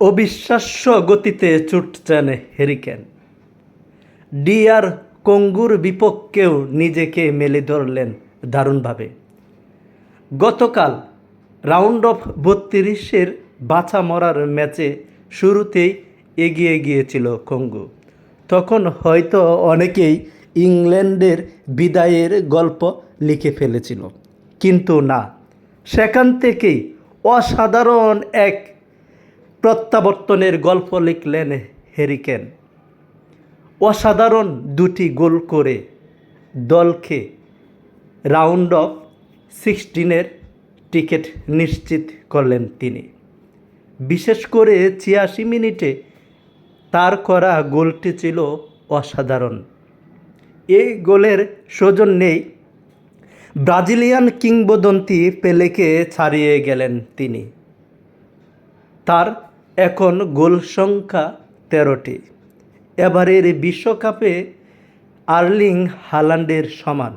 অবিশ্বাস্য গতিতে ছুটছেন Harry Kane. DR কঙ্গুর বিপক্ষেও নিজেকে মেলে ধরলেন দারুণভাবে। গতকাল রাউন্ড অফ 32-এর বাছা মরার ম্যাচে শুরুতেই এগিয়ে গিয়েছিল কঙ্গু। তখন হয়তো অনেকেই ইংল্যান্ডের বিদায়ের গল্প লিখে ফেলেছিল, কিন্তু না, সেখান থেকেই অসাধারণ এক প্রত্যাবর্তনের গল্প লিখলেন হ্যারি কেন। অসাধারণ দুটি গোল করে দলকে রাউন্ড অফ 16-এর টিকিট নিশ্চিত করলেন তিনি। বিশেষ করে 86 মিনিটে তার করা গোলটি ছিল অসাধারণ। এই গোলের সৌজন্যেই ব্রাজিলিয়ান কিংবদন্তি পেলেকে ছাড়িয়ে গেলেন তিনি। তার এখন গোল সংখ্যা 13টি, এবারের বিশ্বকাপে আর্লিং হাল্যান্ডের সমান।